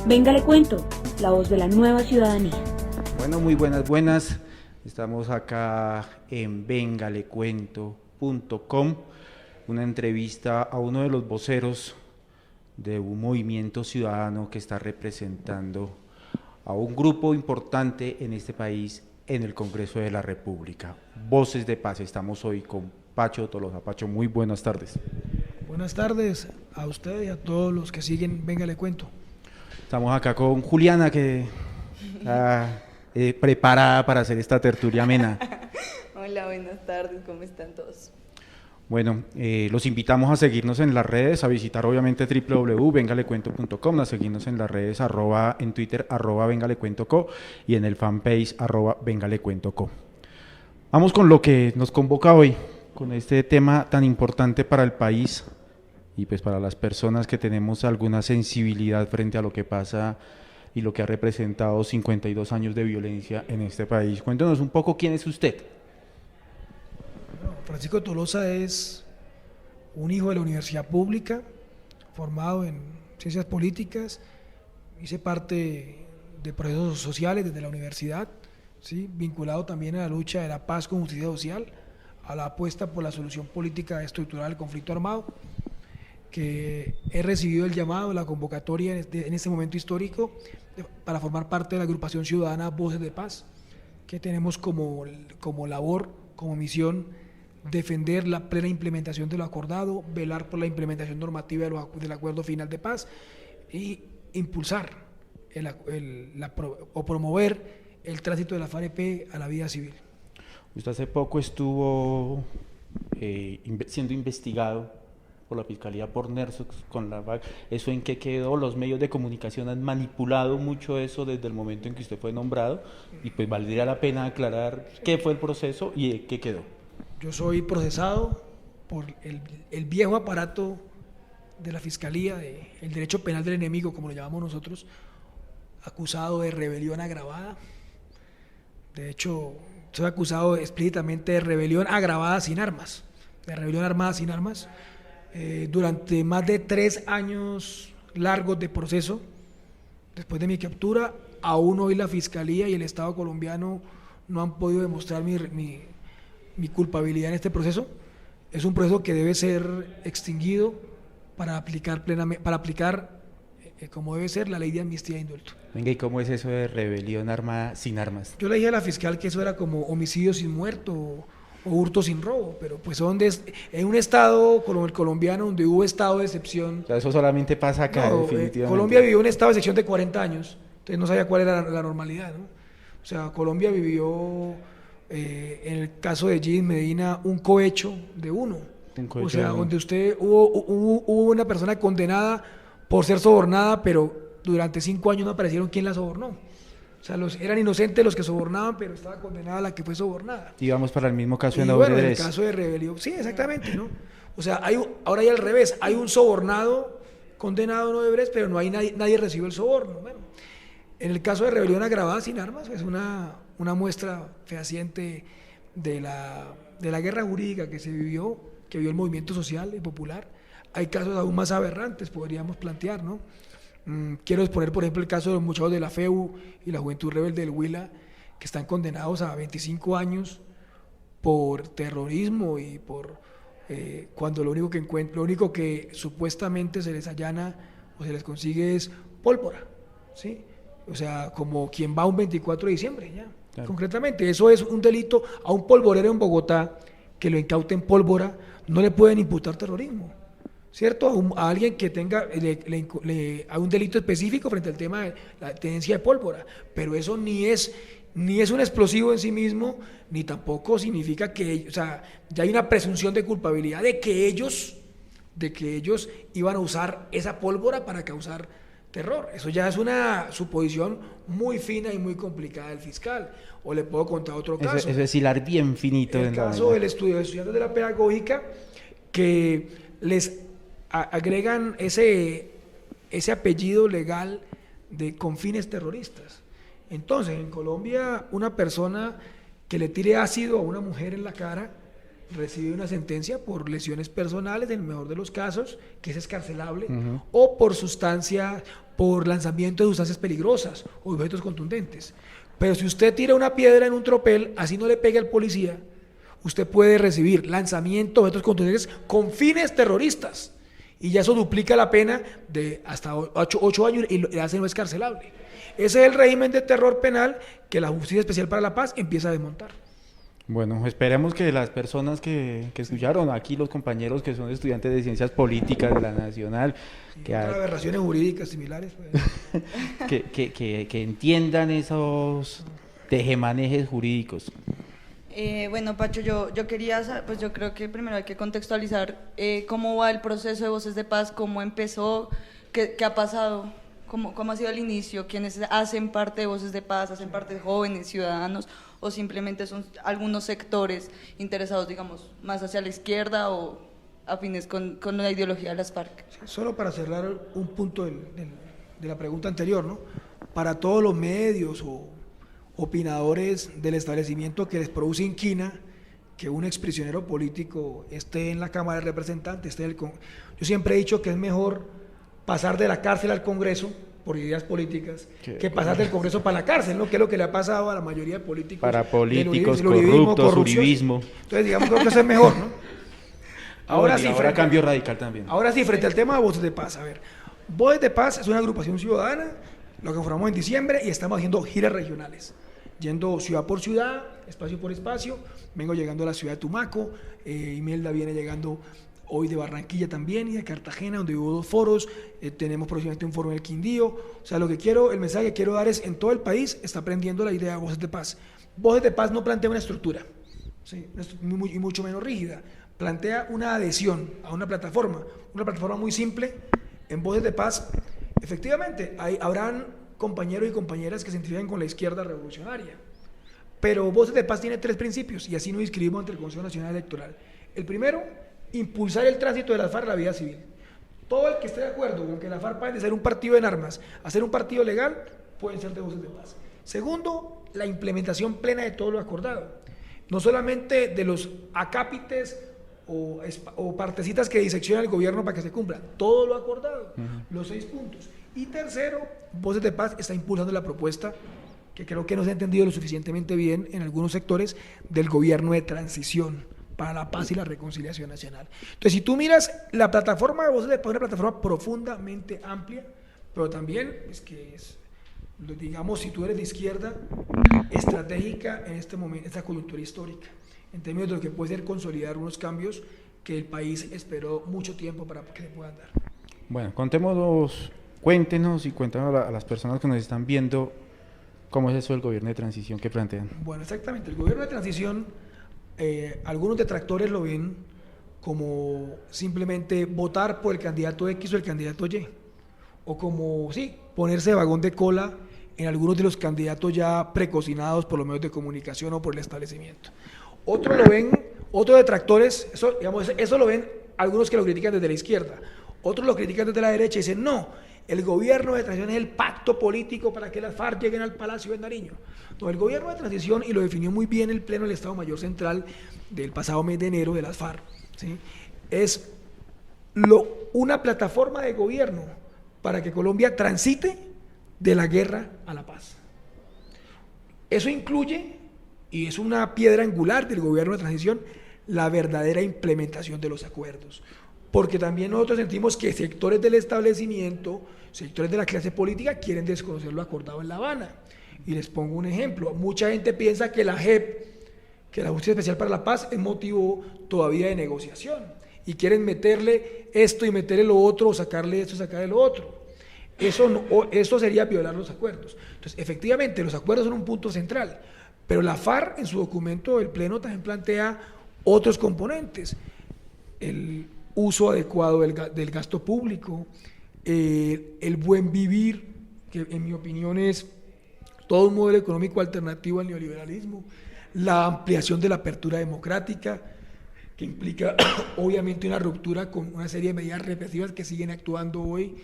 Venga, le cuento, la voz de la nueva ciudadanía. Bueno, muy buenas. Estamos acá en vengalecuento.com, una entrevista a uno de los voceros de un movimiento ciudadano que está representando a un grupo importante en este país en el Congreso de la República. Voces de Paz. Estamos hoy con Pacho Tolosa. Pacho, muy buenas tardes. Buenas tardes a ustedes y a todos los que siguen Venga, le cuento. Estamos acá con Juliana, que está preparada para hacer esta tertulia amena. Hola, buenas tardes, ¿cómo están todos? Bueno, los invitamos a seguirnos en las redes, a visitar obviamente www.vengalecuento.com, a seguirnos en las redes en Twitter @vengalecuentoco y en el fanpage @vengalecuentoco. Vamos con lo que nos convoca hoy, con este tema tan importante para el país y pues para las personas que tenemos alguna sensibilidad frente a lo que pasa y lo que ha representado 52 años de violencia en este país. Cuéntenos un poco quién es usted. Francisco Tolosa es un hijo de la universidad pública, formado en ciencias políticas, hice parte de procesos sociales desde la universidad, ¿sí? Vinculado también a la lucha de la paz con justicia social, a la apuesta por la solución política estructural del conflicto armado, que he recibido el llamado, la convocatoria en este momento histórico para formar parte de la agrupación ciudadana Voces de Paz, que tenemos como labor, como misión, defender la plena implementación de lo acordado, velar por la implementación normativa del acuerdo final de paz y impulsar o promover el tránsito de la FAREP a la vida civil. Usted hace poco estuvo siendo investigado por la Fiscalía por nexos con la FARC. ¿Eso en qué quedó? Los medios de comunicación han manipulado mucho eso desde el momento en que usted fue nombrado y pues valdría la pena aclarar qué fue el proceso y qué quedó. Yo soy procesado por el viejo aparato de la Fiscalía, el derecho penal del enemigo, como lo llamamos nosotros, acusado de rebelión agravada. De hecho, soy acusado explícitamente de rebelión agravada sin armas, de rebelión armada sin armas. Durante más de 3 años largos de proceso, después de mi captura, aún hoy la Fiscalía y el Estado colombiano no han podido demostrar mi culpabilidad en este proceso. Es un proceso que debe ser extinguido para aplicar como debe ser la ley de amnistía e indulto. Venga, ¿y cómo es eso de rebelión armada sin armas? Yo le dije a la fiscal que eso era como homicidio sin muerto o hurto sin robo, pero pues en un estado como el colombiano donde hubo estado de excepción. O sea, eso solamente pasa acá, no, definitivamente. Colombia vivió un estado de excepción de 40 años, entonces no sabía cuál era la normalidad, ¿no? O sea, Colombia vivió, en el caso de Gis Medina, un cohecho de uno. O sea, donde hubo una persona condenada por ser sobornada, pero durante 5 años no aparecieron quién la sobornó. O sea, eran inocentes los que sobornaban, pero estaba condenada la que fue sobornada. Y vamos para el mismo caso en Odebrecht. En el caso de rebelión, sí, exactamente, ¿no? O sea, ahora ya al revés, hay un sobornado condenado en Odebrecht, pero no hay nadie recibió el soborno. Bueno, en el caso de rebelión agravada sin armas, es una muestra fehaciente de la guerra jurídica que vivió el movimiento social y popular. Hay casos aún más aberrantes, podríamos plantear, ¿no? Quiero exponer, por ejemplo, el caso de los muchachos de la FEU y la Juventud Rebelde del Huila, que están condenados a 25 años por terrorismo y por cuando lo único que supuestamente se les allana o se les consigue es pólvora, ¿sí? O sea, como quien va un 24 de diciembre, ya. Claro. Concretamente, eso es un delito. A un polvorero en Bogotá que lo incauten pólvora no le pueden imputar terrorismo, ¿cierto? A alguien que tenga a un delito específico frente al tema de la tenencia de pólvora, pero eso ni es un explosivo en sí mismo, ni tampoco significa que, o sea, ya hay una presunción de culpabilidad de que ellos iban a usar esa pólvora para causar terror. Eso ya es una suposición muy fina y muy complicada del fiscal. O le puedo contar otro caso. Eso es hilar bien finito. El caso del estudiante de la pedagógica, que les agregan ese apellido legal con fines terroristas. Entonces, en Colombia, una persona que le tire ácido a una mujer en la cara recibe una sentencia por lesiones personales, en el mejor de los casos, que es excarcelable, o por sustancia, por lanzamiento de sustancias peligrosas o objetos contundentes. Pero si usted tira una piedra en un tropel, así no le pegue al policía, usted puede recibir lanzamiento de objetos contundentes con fines terroristas. Y ya eso duplica la pena de hasta 8 años y le hace no escarcelable. Ese es el régimen de terror penal que la Justicia Especial para la Paz empieza a desmontar. Bueno, esperemos que las personas que escucharon aquí, los compañeros que son estudiantes de Ciencias Políticas de la Nacional, que aberraciones jurídicas similares, pues. que entiendan esos tejemanejes jurídicos. Bueno, Pacho, yo quería, pues yo creo que primero hay que contextualizar cómo va el proceso de Voces de Paz, cómo empezó, qué ha pasado, cómo ha sido el inicio, quiénes hacen parte de Voces de Paz, hacen parte de jóvenes, ciudadanos, o simplemente son algunos sectores interesados, digamos, más hacia la izquierda o afines con la ideología de las FARC. Solo para cerrar un punto de la pregunta anterior, ¿no? Para todos los medios o opinadores del establecimiento que les produce inquina que un exprisionero político esté en la Cámara de Representantes, yo siempre he dicho que es mejor pasar de la cárcel al Congreso por ideas políticas que pasar del Congreso para la cárcel, ¿no? Que es lo que le ha pasado a la mayoría de políticos. Para políticos, corruptos, uribismo. Entonces, digamos que eso es mejor, ¿no? Ahora cambio radical también. Ahora sí, frente al tema de Voces de Paz, a ver, Voces de Paz es una agrupación ciudadana, lo que formamos en diciembre y estamos haciendo giras regionales, yendo ciudad por ciudad, espacio por espacio. Vengo llegando a la ciudad de Tumaco, Imelda viene llegando hoy de Barranquilla también y de Cartagena, donde hubo 2 foros, tenemos próximamente un foro en el Quindío. O sea, el mensaje que quiero dar es, en todo el país está aprendiendo la idea de Voces de Paz. Voces de Paz no plantea una estructura, ¿sí? Y mucho menos rígida, plantea una adhesión a una plataforma muy simple. En Voces de Paz, efectivamente, habrán compañeros y compañeras que se identifican con la izquierda revolucionaria, pero Voces de Paz tiene 3 principios y así nos inscribimos ante el Consejo Nacional Electoral. El primero, impulsar el tránsito de las FARC a la vida civil. Todo el que esté de acuerdo con que la FARC pase de ser un partido en armas a ser un partido legal, pueden ser de Voces de Paz. Segundo, la implementación plena de todo lo acordado, no solamente de los acápites o partecitas que disecciona el gobierno para que se cumplan, todo lo acordado, los 6 puntos. Y tercero, Voces de Paz está impulsando la propuesta que creo que no se ha entendido lo suficientemente bien en algunos sectores del gobierno de transición para la paz y la reconciliación nacional. Entonces, si tú miras la plataforma de Voces de Paz, es una plataforma profundamente amplia, pero también digamos, si tú eres de izquierda, estratégica en este momento, esta coyuntura histórica, en términos de lo que puede ser consolidar unos cambios que el país esperó mucho tiempo para que se puedan dar. Bueno, cuéntenos y cuéntanos a las personas que nos están viendo cómo es eso del gobierno de transición que plantean. Bueno, exactamente, el gobierno de transición, algunos detractores lo ven como simplemente votar por el candidato X o el candidato Y, o como, sí, ponerse de vagón de cola en algunos de los candidatos ya precocinados por los medios de comunicación o por el establecimiento. Otros detractores, eso lo ven algunos que lo critican desde la izquierda, otros lo critican desde la derecha y dicen, no, el gobierno de transición es el pacto político para que las FARC lleguen al Palacio de Nariño. No, el gobierno de transición, y lo definió muy bien el Pleno del Estado Mayor Central del pasado mes de enero de las FARC, ¿sí? Es una plataforma de gobierno para que Colombia transite de la guerra a la paz. Eso incluye, y es una piedra angular del gobierno de transición, la verdadera implementación de los acuerdos. Porque también nosotros sentimos que sectores del establecimiento, sectores de la clase política quieren desconocer lo acordado en La Habana. Y les pongo un ejemplo. Mucha gente piensa que la JEP, que la Justicia Especial para la Paz, es motivo todavía de negociación. Y quieren meterle esto y meterle lo otro, o sacarle esto y sacarle lo otro. Eso sería violar los acuerdos. Entonces, efectivamente, los acuerdos son un punto central. Pero la FARC, en su documento del Pleno, también plantea otros componentes. El uso adecuado del gasto público, el buen vivir, que en mi opinión es todo un modelo económico alternativo al neoliberalismo, la ampliación de la apertura democrática, que implica obviamente una ruptura con una serie de medidas represivas que siguen actuando hoy,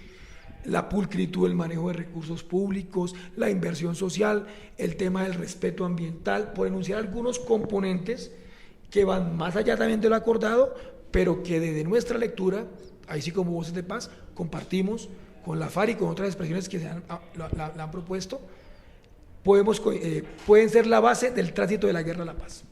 la pulcritud del manejo de recursos públicos, la inversión social, el tema del respeto ambiental, por enunciar algunos componentes que van más allá también de lo acordado, pero que desde nuestra lectura, ahí sí como Voces de Paz, compartimos con la FARC y con otras expresiones que la han propuesto, pueden ser la base del tránsito de la guerra a la paz.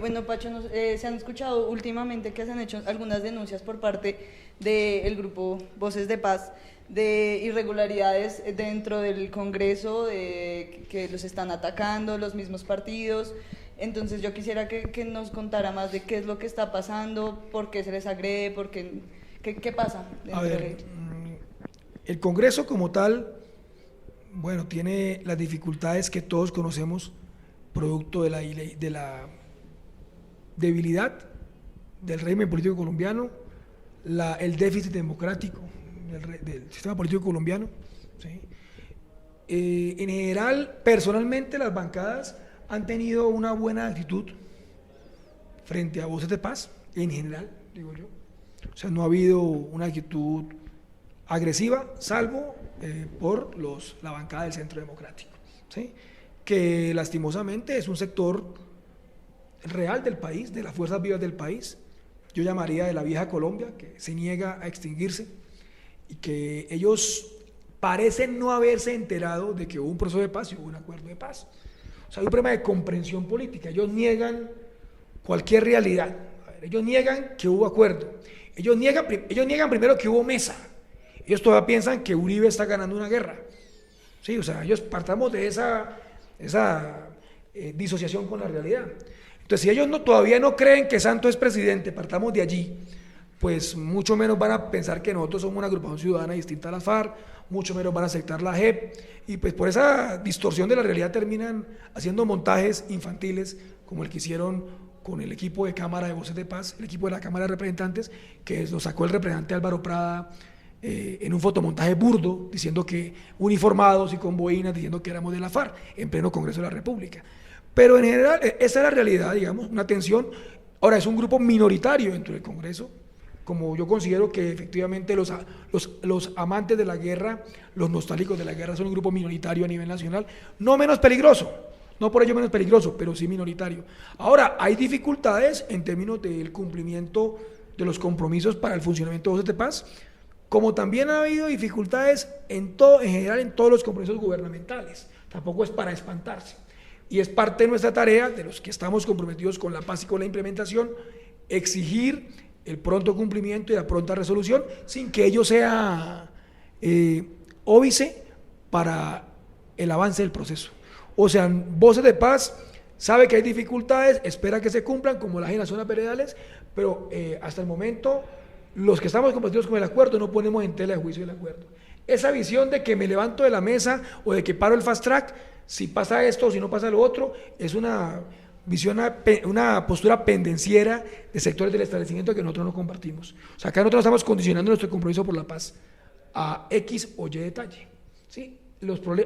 Bueno, Pacho, se han escuchado últimamente que se han hecho algunas denuncias por parte del grupo Voces de Paz de irregularidades dentro del Congreso, que los están atacando los mismos partidos. Entonces yo quisiera que nos contara más de qué es lo que está pasando, por qué se les agrede, qué pasa. A ver, el Congreso como tal, bueno, tiene las dificultades que todos conocemos, producto de la debilidad del régimen político colombiano, el déficit democrático del sistema político colombiano, ¿sí? En general, personalmente, las bancadas han tenido una buena actitud frente a Voces de Paz, en general, digo yo. O sea, no ha habido una actitud agresiva, salvo por la bancada del Centro Democrático, ¿sí? Que lastimosamente es un sector real del país, de las fuerzas vivas del país, yo llamaría de la vieja Colombia, que se niega a extinguirse, y que ellos parecen no haberse enterado de que hubo un proceso de paz y hubo un acuerdo de paz. O sea, hay un problema de comprensión política. Ellos niegan cualquier realidad. Ellos niegan que hubo acuerdo. Ellos niegan primero que hubo mesa. Ellos todavía piensan que Uribe está ganando una guerra. Sí, o sea, ellos partamos de esa disociación con la realidad. Entonces, si ellos todavía no creen que Santos es presidente, partamos de allí, pues mucho menos van a pensar que nosotros somos una agrupación ciudadana distinta a la FARC, mucho menos van a aceptar la JEP, y pues por esa distorsión de la realidad terminan haciendo montajes infantiles como el que hicieron con el equipo de Cámara de Voces de Paz, el equipo de la Cámara de Representantes, que lo sacó el representante Álvaro Prada en un fotomontaje burdo, diciendo que uniformados y con boinas, diciendo que éramos de la FARC, en pleno Congreso de la República. Pero en general, esa es la realidad, digamos, una tensión. Ahora, es un grupo minoritario dentro del Congreso, como yo considero que efectivamente los amantes de la guerra, los nostálgicos de la guerra, son un grupo minoritario a nivel nacional, no menos peligroso, no por ello menos peligroso, pero sí minoritario. Ahora, hay dificultades en términos del cumplimiento de los compromisos para el funcionamiento de Voces de Paz, como también ha habido dificultades en general en todos los compromisos gubernamentales. Tampoco es para espantarse. Y es parte de nuestra tarea, de los que estamos comprometidos con la paz y con la implementación, exigir el pronto cumplimiento y la pronta resolución, sin que ello sea óbice para el avance del proceso. O sea, Voces de Paz sabe que hay dificultades, espera que se cumplan, como las en las zonas veredales, pero hasta el momento, los que estamos comprometidos con el acuerdo no ponemos en tela de juicio el acuerdo. Esa visión de que me levanto de la mesa o de que paro el fast track, si pasa esto o si no pasa lo otro, es una visión, una postura pendenciera de sectores del establecimiento que nosotros no compartimos. O sea, acá nosotros estamos condicionando nuestro compromiso por la paz a X o Y detalle, ¿sí?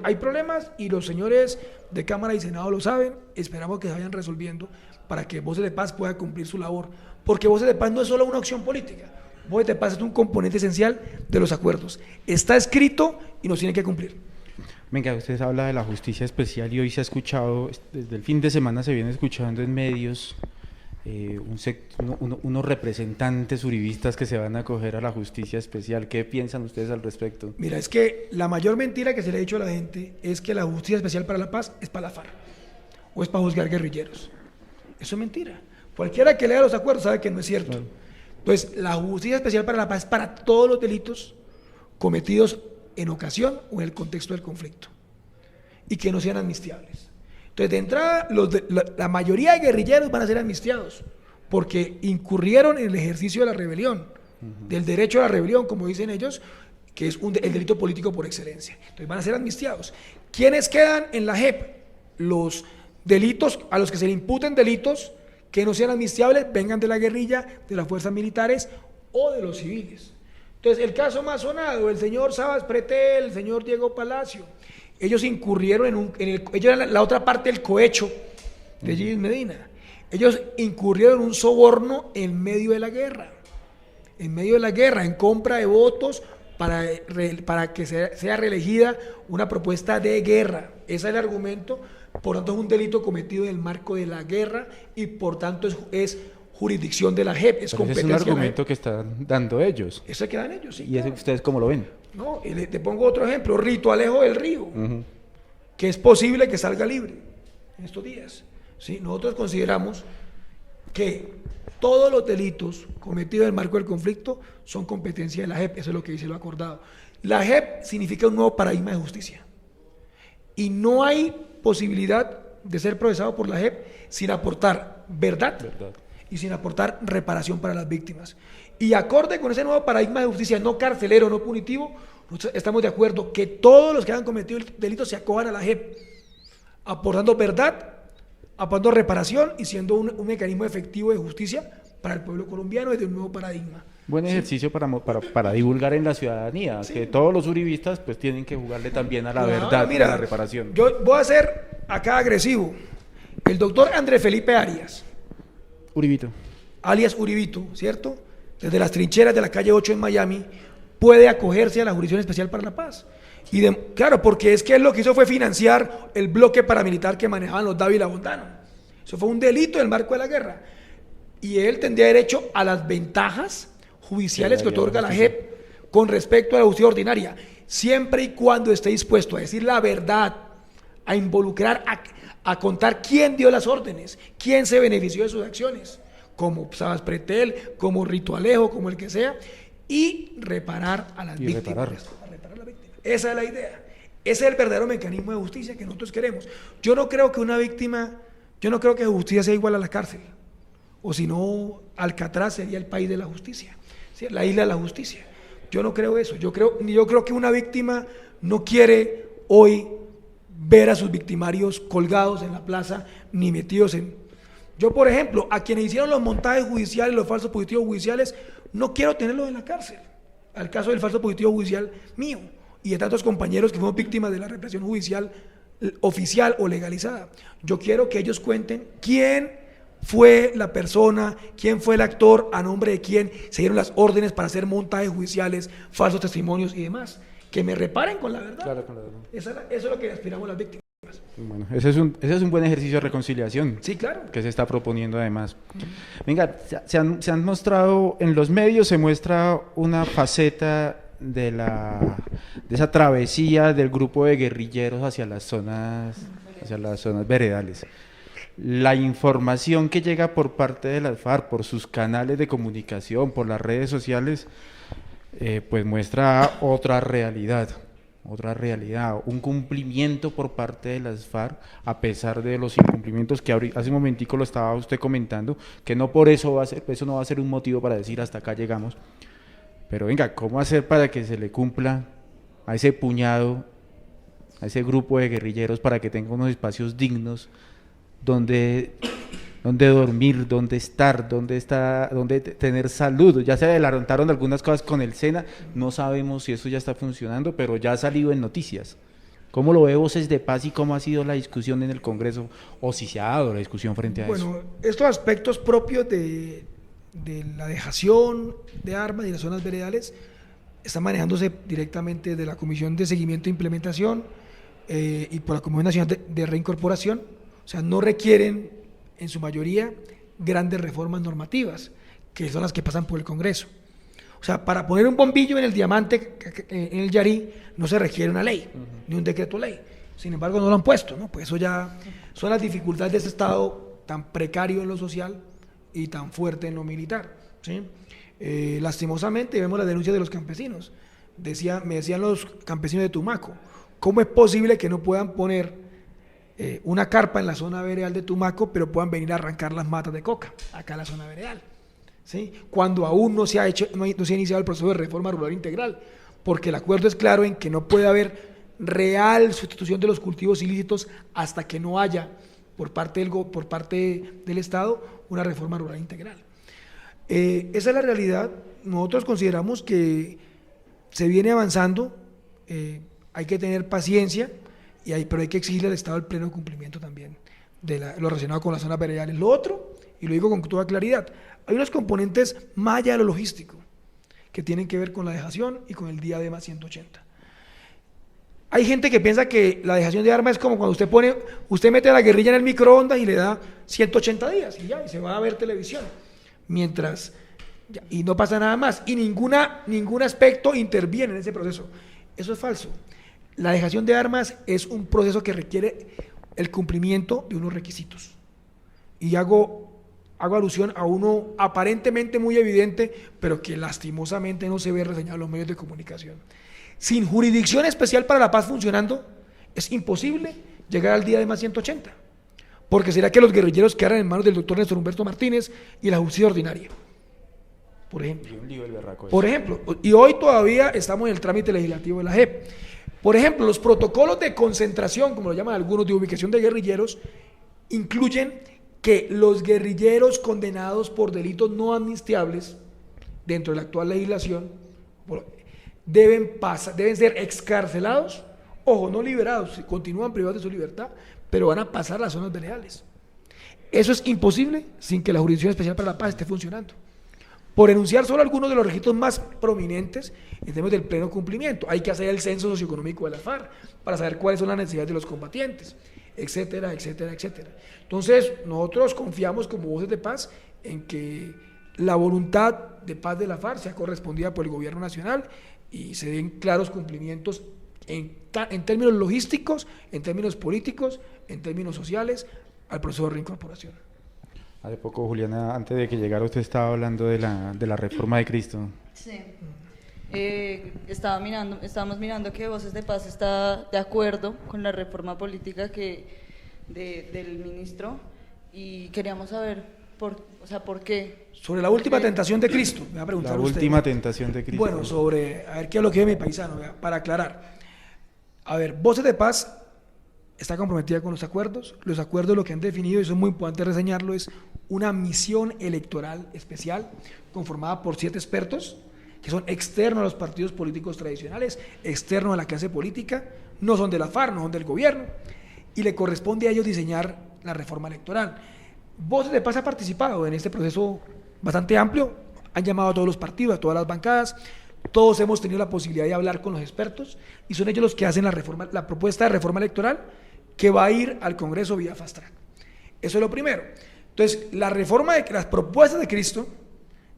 Hay problemas y los señores de Cámara y Senado lo saben, esperamos que se vayan resolviendo para que Voces de Paz pueda cumplir su labor, porque Voces de Paz no es solo una opción política, Voces de Paz es un componente esencial de los acuerdos, está escrito y nos tiene que cumplir. Venga, usted habla de la justicia especial y hoy se ha escuchado, desde el fin de semana se viene escuchando en medios unos representantes uribistas que se van a acoger a la justicia especial. ¿Qué piensan ustedes al respecto? Mira, es que la mayor mentira que se le ha dicho a la gente es que la justicia especial para la paz es para la FARC o es para juzgar guerrilleros. Eso es mentira. Cualquiera que lea los acuerdos sabe que no es cierto. Claro. Entonces, la justicia especial para la paz es para todos los delitos cometidos en ocasión o en el contexto del conflicto y que no sean amnistiables. Entonces, de entrada, la mayoría de guerrilleros van a ser amnistiados porque incurrieron en el ejercicio de la rebelión, del derecho a la rebelión, como dicen ellos, que es el delito político por excelencia. Entonces, van a ser amnistiados. ¿Quiénes quedan en la JEP? Los delitos, a los que se le imputen delitos que no sean amnistiables, vengan de la guerrilla, de las fuerzas militares o de los civiles. Entonces, el caso más sonado, el señor Sabas Pretel, el señor Diego Palacio, ellos incurrieron ellos eran la otra parte del cohecho de Gilles Medina. Ellos incurrieron en un soborno en medio de la guerra, en compra de votos para que sea reelegida una propuesta de guerra. Ese es el argumento, por tanto es un delito cometido en el marco de la guerra y por tanto es jurisdicción de la JEP, es Pero ese es competencia un de la JEP. argumento que están dando ellos. Eso quedan ellos, sí. ¿Y eso claro. ustedes cómo lo ven? No, y te pongo otro ejemplo, Rito Alejo del Río, Ujú. que es posible que salga libre en estos días. ¿Sí? Nosotros consideramos que todos los delitos cometidos en el marco del conflicto son competencia de la JEP, eso es lo que dice lo acordado. La JEP significa un nuevo paradigma de justicia y no hay posibilidad de ser procesado por la JEP sin aportar verdad y sin aportar reparación para las víctimas. Y acorde con ese nuevo paradigma de justicia no carcelero, no punitivo, nosotros estamos de acuerdo que todos los que hayan cometido delitos se acojan a la JEP, aportando verdad, aportando reparación y siendo un mecanismo efectivo de justicia para el pueblo colombiano desde un nuevo paradigma. Buen ejercicio para divulgar en la ciudadanía, Sí. que todos los uribistas pues tienen que jugarle también a la Claro, verdad, mira, a la reparación. Yo voy a ser acá agresivo. El doctor Andrés Felipe Arias, Uribito. alias Uribito, ¿cierto? Desde las trincheras de la calle 8 en Miami, puede acogerse a la Jurisdicción Especial para la Paz. Claro, porque es que él lo que hizo fue financiar el bloque paramilitar que manejaban los Dávila Bondano. Eso fue un delito en el marco de la guerra. Y él tendría derecho a las ventajas judiciales que otorga la JEP con respecto a la justicia ordinaria, siempre y cuando esté dispuesto a decir la verdad, a involucrar, a contar quién dio las órdenes, quién se benefició de sus acciones, como Sabas Pretel, como Rito Alejo, como el que sea, y reparar a las víctimas. Reparar a las víctimas. Esa es la idea. Ese es el verdadero mecanismo de justicia que nosotros queremos. Yo no creo que justicia sea igual a la cárcel, o si no, Alcatraz sería el país de la justicia, ¿sí? La isla de la justicia. Yo no creo eso. Yo creo que una víctima no quiere hoy ver a sus victimarios colgados en la plaza ni metidos en... Yo, por ejemplo, a quienes hicieron los montajes judiciales, los falsos positivos judiciales, no quiero tenerlos en la cárcel. Al caso del falso positivo judicial mío y de tantos compañeros que fueron víctimas de la represión judicial oficial o legalizada. Yo quiero que ellos cuenten quién fue la persona, quién fue el actor, a nombre de quién se dieron las órdenes para hacer montajes judiciales, falsos testimonios y demás. Que me reparen con la verdad. Claro, con la verdad. Eso es lo que aspiramos las víctimas. Bueno, ese es un buen ejercicio de reconciliación. Sí, claro. Que se está proponiendo además. Venga, se han mostrado, en los medios se muestra una faceta de esa travesía del grupo de guerrilleros hacia las zonas veredales. La información que llega por parte de las FARC, por sus canales de comunicación, por las redes sociales, pues muestra otra realidad, un cumplimiento por parte de las FARC, a pesar de los incumplimientos que hace un momentico lo estaba usted comentando, que no por eso eso no va a ser un motivo para decir hasta acá llegamos. Pero venga, ¿cómo hacer para que se le cumpla a ese puñado, a ese grupo de guerrilleros, para que tenga unos espacios dignos donde dormir, donde estar, donde tener salud? Ya se adelantaron algunas cosas con el SENA, no sabemos si eso ya está funcionando, pero ya ha salido en noticias. ¿Cómo lo ve Voces de Paz y cómo ha sido la discusión en el Congreso, o si se ha dado la discusión frente a eso? Bueno, estos aspectos propios de la dejación de armas y las zonas veredales están manejándose directamente de la Comisión de Seguimiento e Implementación y por la Comisión Nacional de Reincorporación. O sea, no requieren en su mayoría grandes reformas normativas, que son las que pasan por el Congreso. O sea, para poner un bombillo en el diamante, en el Yarí, no se requiere una ley, ni un decreto ley. Sin embargo, no lo han puesto, ¿no? Pues eso ya son las dificultades de ese Estado tan precario en lo social y tan fuerte en lo militar, ¿sí? Lastimosamente vemos las denuncias de los campesinos. Me decían los campesinos de Tumaco, ¿cómo es posible que no puedan poner una carpa en la zona veredal de Tumaco, pero puedan venir a arrancar las matas de coca acá en la zona veredal? ¿Sí? Cuando aún no se ha iniciado el proceso de reforma rural integral, porque el acuerdo es claro en que no puede haber real sustitución de los cultivos ilícitos hasta que no haya por parte del Estado una reforma rural integral. Esa es la realidad. Nosotros consideramos que se viene avanzando, hay que tener paciencia, pero hay que exigirle al Estado el pleno cumplimiento también de lo relacionado con las zonas veredales. Lo otro, y lo digo con toda claridad, hay unos componentes más allá de lo logístico que tienen que ver con la dejación y con el día de más 180. Hay gente que piensa que la dejación de armas es como cuando usted mete a la guerrilla en el microondas y le da 180 días y ya, y se va a ver televisión. y no pasa nada más, y ningún aspecto interviene en ese proceso. Eso es falso. La dejación de armas es un proceso que requiere el cumplimiento de unos requisitos. Y hago alusión a uno aparentemente muy evidente, pero que lastimosamente no se ve reseñado en los medios de comunicación. Sin jurisdicción especial para la paz funcionando, es imposible llegar al día de más 180, porque será que los guerrilleros quedarán en manos del doctor Néstor Humberto Martínez y la justicia ordinaria, por ejemplo. Y hoy todavía estamos en el trámite legislativo de la JEP. Por ejemplo, los protocolos de concentración, como lo llaman algunos, de ubicación de guerrilleros, incluyen que los guerrilleros condenados por delitos no amnistiables dentro de la actual legislación deben ser excarcelados, ojo, no liberados, continúan privados de su libertad, pero van a pasar las zonas veredales. Eso es imposible sin que la Jurisdicción Especial para la Paz esté funcionando. Por enunciar solo algunos de los requisitos más prominentes en términos del pleno cumplimiento, hay que hacer el censo socioeconómico de la FARC para saber cuáles son las necesidades de los combatientes, etcétera, etcétera, etcétera. Entonces, nosotros confiamos como Voces de Paz en que la voluntad de paz de la FARC sea correspondida por el gobierno nacional y se den claros cumplimientos en términos logísticos, en términos políticos, en términos sociales, al proceso de reincorporación. Hace poco, Juliana, antes de que llegara, usted estaba hablando de la reforma de Cristo. Sí. Estábamos mirando que Voces de Paz está de acuerdo con la reforma política del ministro y queríamos saber por qué. Sobre la última tentación de Cristo, me va a preguntar usted. La última tentación de Cristo. Bueno, a ver qué es lo que es mi paisano, para aclarar. A ver, Voces de Paz está comprometida con los acuerdos. Los acuerdos lo que han definido, y eso es muy importante reseñarlo, es una misión electoral especial conformada por 7 expertos que son externos a los partidos políticos tradicionales, externos a la clase política, no son de la FARC, no son del gobierno, y le corresponde a ellos diseñar la reforma electoral. Voces de Paz ha participado en este proceso bastante amplio, han llamado a todos los partidos, a todas las bancadas, todos hemos tenido la posibilidad de hablar con los expertos y son ellos los que hacen la propuesta de reforma electoral que va a ir al Congreso vía fast track. Eso es lo primero. Entonces, las propuestas de Cristo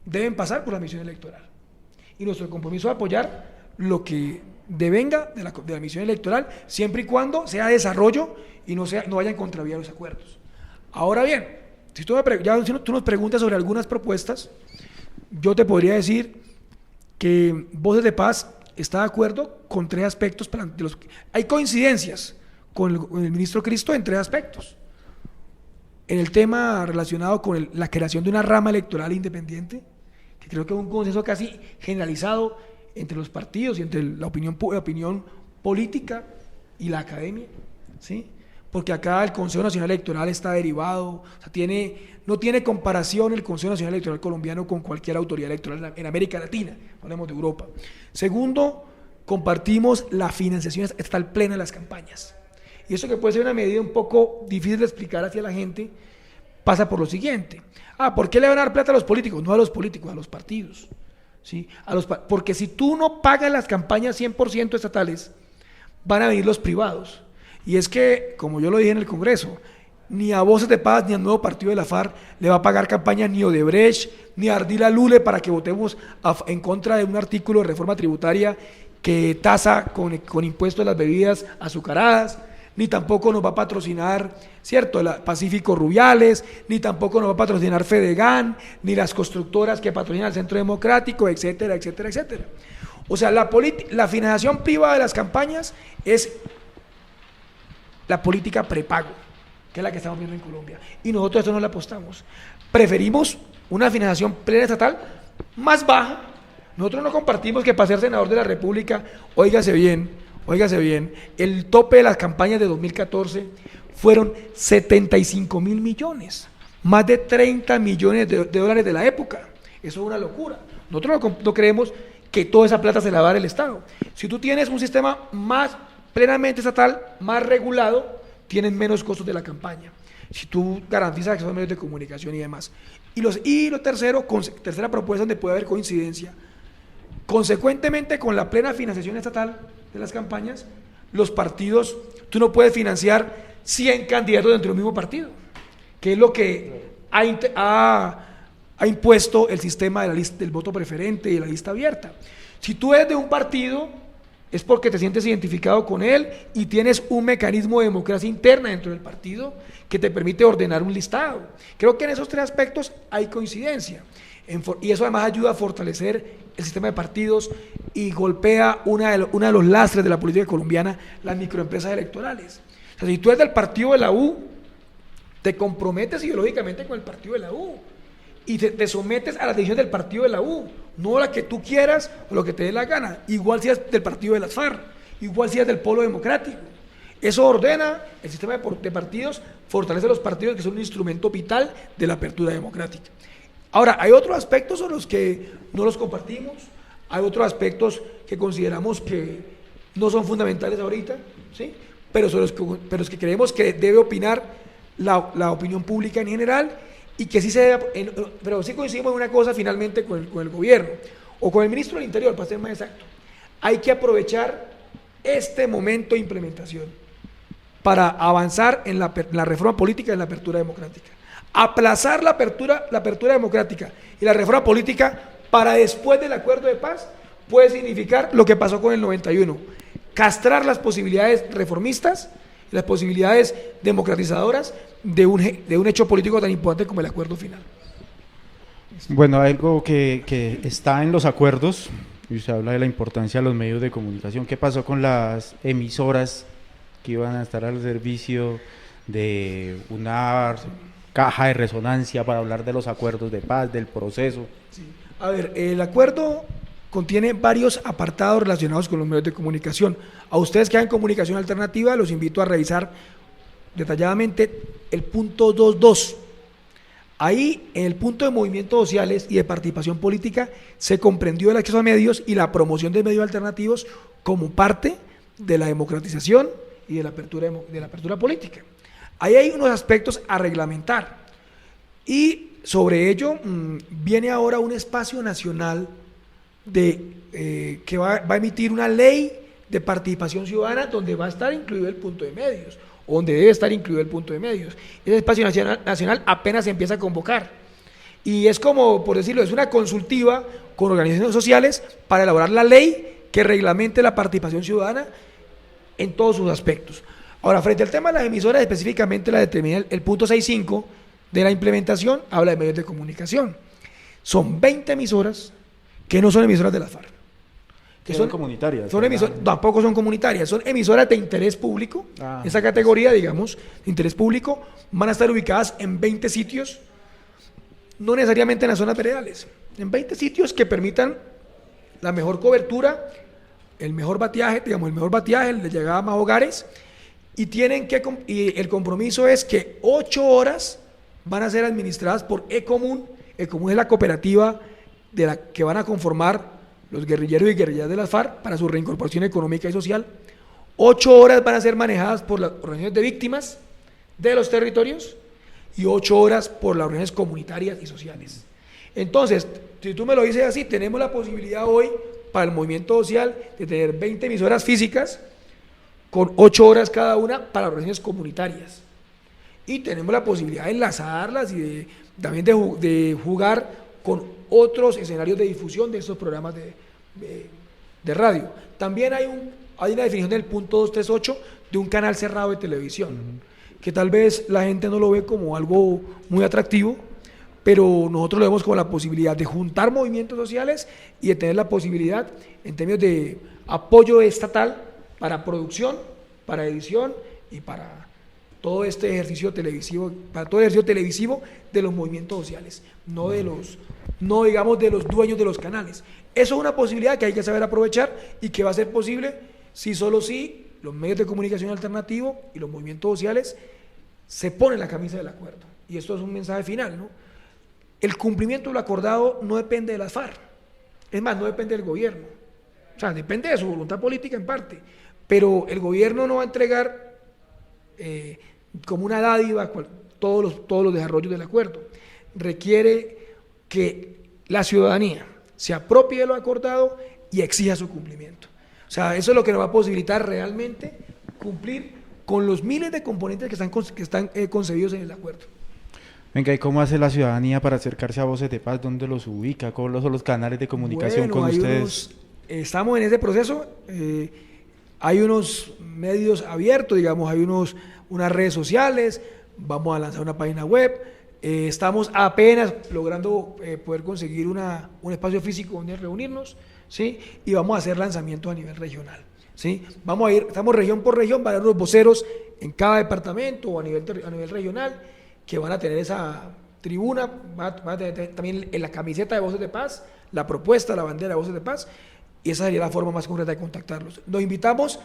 deben pasar por la misión electoral. Y nuestro compromiso es apoyar lo que devenga de la misión electoral, siempre y cuando sea desarrollo y no vaya en contravía de los acuerdos. Ahora bien, si tú nos preguntas sobre algunas propuestas, yo te podría decir que Voces de Paz está de acuerdo con 3 aspectos. Hay coincidencias con el ministro Cristo en 3 aspectos. En el tema relacionado con la creación de una rama electoral independiente, que creo que es un consenso casi generalizado entre los partidos y entre la opinión política y la academia, ¿sí? Porque acá el Consejo Nacional Electoral está derivado, o sea, no tiene comparación el Consejo Nacional Electoral colombiano con cualquier autoridad electoral en América Latina, no hablemos de Europa. Segundo, compartimos la financiación estatal plena de las campañas. Y eso, que puede ser una medida un poco difícil de explicar hacia la gente, pasa por lo siguiente. ¿Por qué le van a dar plata a los políticos? No a los políticos, a los partidos, ¿sí? Porque si tú no pagas las campañas 100% estatales, van a venir los privados. Y es que, como yo lo dije en el Congreso, ni a Voces de Paz ni al nuevo partido de la FARC le va a pagar campaña ni Odebrecht ni a Ardila Lule para que votemos en contra de un artículo de reforma tributaria que tasa con impuestos las bebidas azucaradas, ni tampoco nos va a patrocinar, ¿cierto?, Pacífico Rubiales, ni tampoco nos va a patrocinar Fedegan, ni las constructoras que patrocinan el Centro Democrático, etcétera, etcétera, etcétera. O sea, la financiación privada de las campañas es la política prepago, que es la que estamos viendo en Colombia. Y nosotros a eso no le apostamos. Preferimos una financiación plena estatal más baja. Nosotros no compartimos que para ser senador de la República, óigase bien, el tope de las campañas de 2014 fueron 75.000 millones, más de 30 millones de dólares de la época. Eso es una locura. Nosotros no creemos que toda esa plata se la va a dar el Estado. Si tú tienes un sistema más plenamente estatal, más regulado, tienes menos costos de la campaña. Si tú garantizas acceso a medios de comunicación y demás. Y lo tercera propuesta donde puede haber coincidencia, consecuentemente con la plena financiación estatal de las campañas, los partidos, tú no puedes financiar 100 candidatos dentro del mismo partido, que es lo que ha ha impuesto el sistema de la lista, del voto preferente y de la lista abierta. Si tú eres de un partido, es porque te sientes identificado con él y tienes un mecanismo de democracia interna dentro del partido que te permite ordenar un listado. Creo que en esos 3 aspectos hay coincidencia. Y eso además ayuda a fortalecer el sistema de partidos y golpea una de los lastres de la política colombiana, las microempresas electorales. O sea, si tú eres del partido de la U, te comprometes ideológicamente con el partido de la U y te sometes a las decisiones del partido de la U, no la que tú quieras o lo que te dé la gana, igual si es del partido de las FARC, igual si es del Polo Democrático. Eso ordena el sistema de partidos, fortalece los partidos que son un instrumento vital de la apertura democrática. Ahora, hay otros aspectos sobre los que no los compartimos, hay otros aspectos que consideramos que no son fundamentales ahorita, ¿sí? pero los que creemos que debe opinar la opinión pública en general y que sí pero sí coincidimos en una cosa finalmente con el gobierno o con el ministro del Interior, para ser más exacto. Hay que aprovechar este momento de implementación para avanzar en la reforma política y en la apertura democrática. Aplazar la apertura democrática y la reforma política para después del acuerdo de paz puede significar lo que pasó con el 91, castrar las posibilidades reformistas, las posibilidades democratizadoras de un hecho político tan importante como el acuerdo final. Bueno, algo que está en los acuerdos, y usted habla de la importancia de los medios de comunicación. ¿Qué pasó con las emisoras que iban a estar al servicio de una caja de resonancia para hablar de los acuerdos de paz, del proceso? Sí. A ver, el acuerdo contiene varios apartados relacionados con los medios de comunicación. A ustedes que hagan comunicación alternativa, los invito a revisar detalladamente el punto 2.2. Ahí, en el punto de movimientos sociales y de participación política, se comprendió el acceso a medios y la promoción de medios alternativos como parte de la democratización y de la apertura política. Ahí hay unos aspectos a reglamentar y sobre ello viene ahora un espacio nacional que va a emitir una ley de participación ciudadana donde va a estar incluido el punto de medios, o donde debe estar incluido el punto de medios. Ese espacio nacional apenas se empieza a convocar y es como, por decirlo, es una consultiva con organizaciones sociales para elaborar la ley que reglamente la participación ciudadana en todos sus aspectos. Ahora, frente al tema de las emisoras, específicamente la determina el punto 6.5 de la implementación, habla de medios de comunicación. Son 20 emisoras que no son emisoras de la FARC. Que son comunitarias. Tampoco son comunitarias, son emisoras de interés público. Esa categoría, digamos, de interés público, van a estar ubicadas en 20 sitios, no necesariamente en las zonas veredales, en 20 sitios que permitan la mejor cobertura, el mejor bateaje, el de llegada a más hogares, y el compromiso es que 8 horas van a ser administradas por Ecomún. Ecomún es la cooperativa que van a conformar los guerrilleros y guerrilleras de las FARC para su reincorporación económica y social. 8 horas van a ser manejadas por las organizaciones de víctimas de los territorios y 8 horas por las organizaciones comunitarias y sociales. Entonces, si tú me lo dices así, tenemos la posibilidad hoy para el movimiento social de tener 20 emisoras físicas con 8 horas cada una para organizaciones comunitarias. Y tenemos la posibilidad de enlazarlas y también de jugar con otros escenarios de difusión de estos programas de radio. También hay una definición del punto 238 de un canal cerrado de televisión, que tal vez la gente no lo ve como algo muy atractivo, pero nosotros lo vemos como la posibilidad de juntar movimientos sociales y de tener la posibilidad, en términos de apoyo estatal, para producción, para edición y para todo este ejercicio televisivo, de los movimientos sociales, no digamos de los dueños de los canales. Eso es una posibilidad que hay que saber aprovechar y que va a ser posible si los medios de comunicación alternativo y los movimientos sociales se ponen la camisa del acuerdo. Y esto es un mensaje final, ¿no? El cumplimiento de lo acordado no depende de las FARC, es más, no depende del gobierno, o sea, depende de su voluntad política en parte, pero el gobierno no va a entregar como una dádiva todos los desarrollos del acuerdo. Requiere que la ciudadanía se apropie de lo acordado y exija su cumplimiento. O sea, eso es lo que nos va a posibilitar realmente cumplir con los miles de componentes que están concebidos en el acuerdo. Venga, ¿y cómo hace la ciudadanía para acercarse a Voces de Paz? ¿Dónde los ubica? ¿Cuáles son los canales de comunicación con ustedes? Estamos en ese proceso. Hay unos medios abiertos, digamos, hay unas redes sociales. Vamos a lanzar una página web. Estamos apenas logrando poder conseguir un espacio físico donde reunirnos, ¿sí? Y vamos a hacer lanzamientos a nivel regional, ¿sí? Estamos región por región, van a haber unos voceros en cada departamento o a nivel regional que van a tener esa tribuna, van a tener también en la camiseta de Voces de Paz, la propuesta, la bandera de Voces de Paz, y esa sería la forma más concreta de contactarlos. Nos invitamos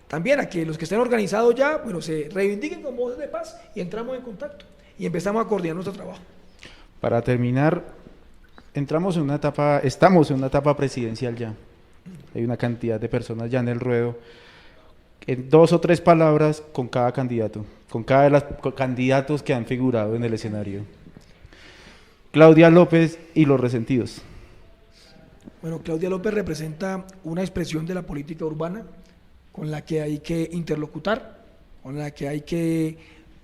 también a que los que estén organizados ya, bueno, se reivindiquen con Voces de Paz y entramos en contacto y empezamos a coordinar nuestro trabajo. Para terminar, estamos en una etapa presidencial ya. Hay una cantidad de personas ya en el ruedo. En 2 o 3 palabras con cada candidato, con cada de los candidatos que han figurado en el escenario. Claudia López y los resentidos. Bueno, Claudia López representa una expresión de la política urbana con la que hay que interlocutar, con la que hay que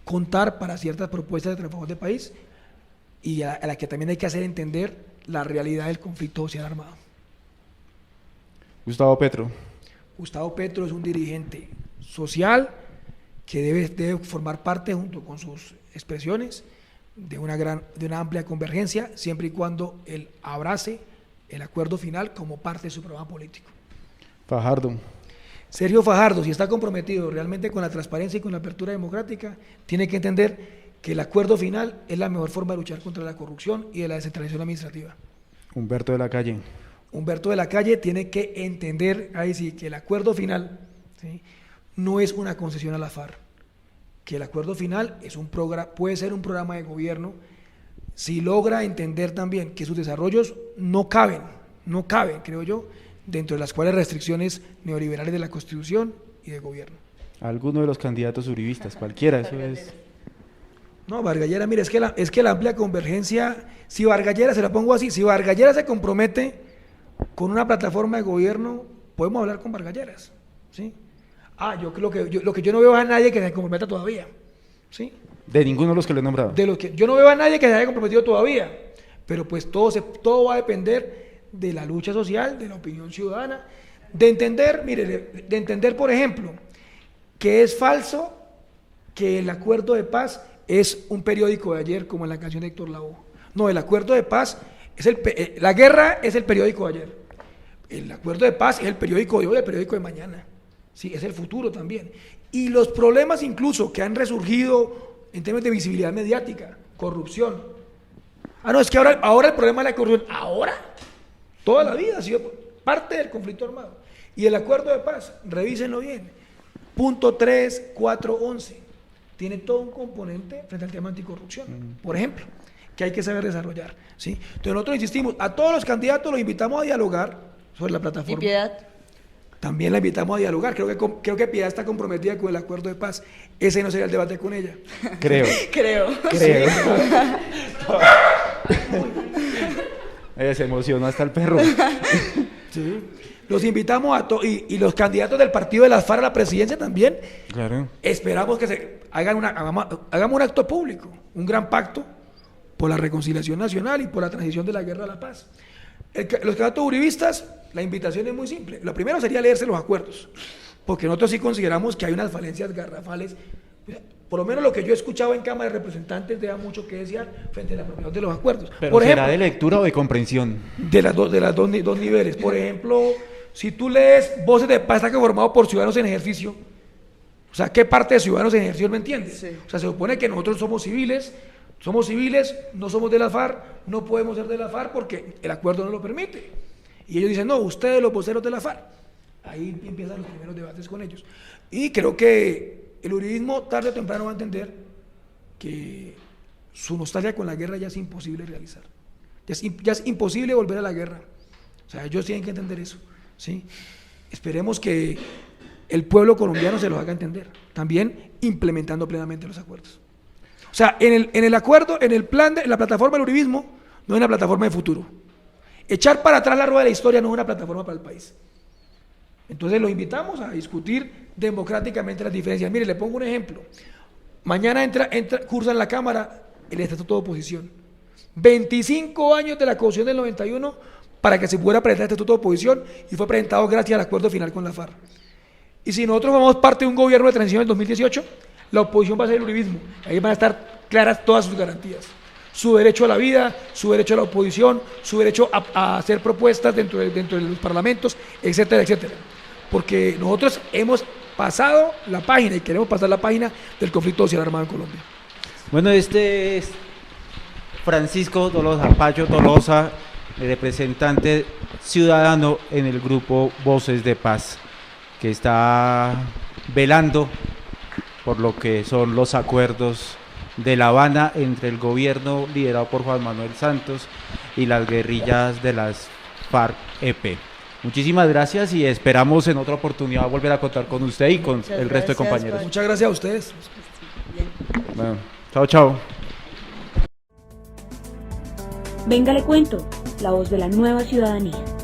contar para ciertas propuestas de transformación del país y a la que también hay que hacer entender la realidad del conflicto social armado. Gustavo Petro. Gustavo Petro es un dirigente social que debe formar parte, junto con sus expresiones, de una amplia convergencia, siempre y cuando él abrace el acuerdo final como parte de su programa político. Fajardo. Sergio Fajardo, si está comprometido realmente con la transparencia y con la apertura democrática, tiene que entender que el acuerdo final es la mejor forma de luchar contra la corrupción y de la descentralización administrativa. Humberto de la Calle. Humberto de la Calle tiene que entender, ahí sí, que el acuerdo final, ¿sí?, no es una concesión a la FARC, que el acuerdo final puede ser un programa de gobierno si logra entender también que sus desarrollos no caben, creo yo, dentro de las cuales restricciones neoliberales de la Constitución y de gobierno. Alguno de los candidatos uribistas, cualquiera, eso es. No, Vargas Lleras, mire, es que la amplia convergencia, si Vargas Lleras, se la pongo así, si Vargas Lleras se compromete con una plataforma de gobierno, podemos hablar con Vargas Lleras, ¿sí? Lo que yo no veo a nadie que se comprometa todavía, ¿sí? De ninguno de los que le he nombrado. Yo no veo a nadie que se haya comprometido todavía, pero pues todo va a depender de la lucha social, de la opinión ciudadana, de entender, por ejemplo, que es falso que el acuerdo de paz es un periódico de ayer, como en la canción de Héctor Lavoe. No, el acuerdo de paz la guerra es el periódico de ayer. El acuerdo de paz es el periódico de hoy, el periódico de mañana. Sí, es el futuro también. Y los problemas incluso que han resurgido en términos de visibilidad mediática, corrupción. No, es que ahora el problema de la corrupción, toda la vida ha sido parte del conflicto armado. Y el acuerdo de paz, revísenlo bien, punto 3, 4, 11, tiene todo un componente frente al tema anticorrupción, por ejemplo, que hay que saber desarrollar, ¿sí? Entonces nosotros insistimos, a todos los candidatos los invitamos a dialogar sobre la plataforma. ¿Y Piedad? También la invitamos a dialogar. Creo que Piedad está comprometida con el acuerdo de paz. Ese no sería el debate con ella. Creo. Se emocionó hasta el perro. Sí. Los invitamos y los candidatos del partido de las FARC a la presidencia también. Claro. Esperamos que hagamos un acto público, un gran pacto por la reconciliación nacional y por la transición de la guerra a la paz. Los candidatos uribistas, la invitación es muy simple. Lo primero sería leerse los acuerdos, porque nosotros sí consideramos que hay unas falencias garrafales. Por lo menos lo que yo he escuchado en Cámara de Representantes deja mucho que desear frente a la aprobación de los acuerdos. Pero por ¿será ejemplo, de lectura o de comprensión? De las dos niveles. Por ejemplo, si tú lees Voces de Paz, está conformado por ciudadanos en ejercicio. O sea, ¿qué parte de ciudadanos en ejercicio me entiendes? Sí. O sea, se supone que nosotros somos civiles, no somos de la FARC, no podemos ser de la FARC porque el acuerdo no lo permite. Y ellos dicen, no, ustedes los voceros de la FARC. Ahí empiezan los primeros debates con ellos. Y creo que el uribismo tarde o temprano va a entender que su nostalgia con la guerra ya es imposible realizar. Ya es imposible volver a la guerra. O sea, ellos tienen que entender eso, ¿sí? Esperemos que el pueblo colombiano se los haga entender, también implementando plenamente los acuerdos. O sea, en el acuerdo, en la plataforma del uribismo, no es una plataforma de futuro. Echar para atrás la rueda de la historia no es una plataforma para el país. Entonces los invitamos a discutir democráticamente las diferencias. Mire, le pongo un ejemplo. Mañana cursa en la Cámara el estatuto de oposición. 25 años de la Constitución del 91 para que se pudiera presentar el estatuto de oposición y fue presentado gracias al acuerdo final con la FARC. Y si nosotros formamos parte de un gobierno de transición en 2018, la oposición va a ser el uribismo. Ahí van a estar claras todas sus garantías. Su derecho a la vida, su derecho a la oposición, su derecho a hacer propuestas dentro de los parlamentos, etcétera, etcétera. Porque nosotros hemos pasado la página y queremos pasar la página del conflicto social armado en Colombia. Bueno, este es Francisco Tolosa, Pacho Tolosa, representante ciudadano en el grupo Voces de Paz, que está velando por lo que son los acuerdos de La Habana entre el gobierno liderado por Juan Manuel Santos y las guerrillas de las FARC-EP. Muchísimas gracias y esperamos en otra oportunidad volver a contar con usted y con Muchas el resto de gracias, compañeros. Pacho. Muchas gracias a ustedes. Bien. Bueno, chao, chao. Venga le cuento, la voz de la nueva ciudadanía.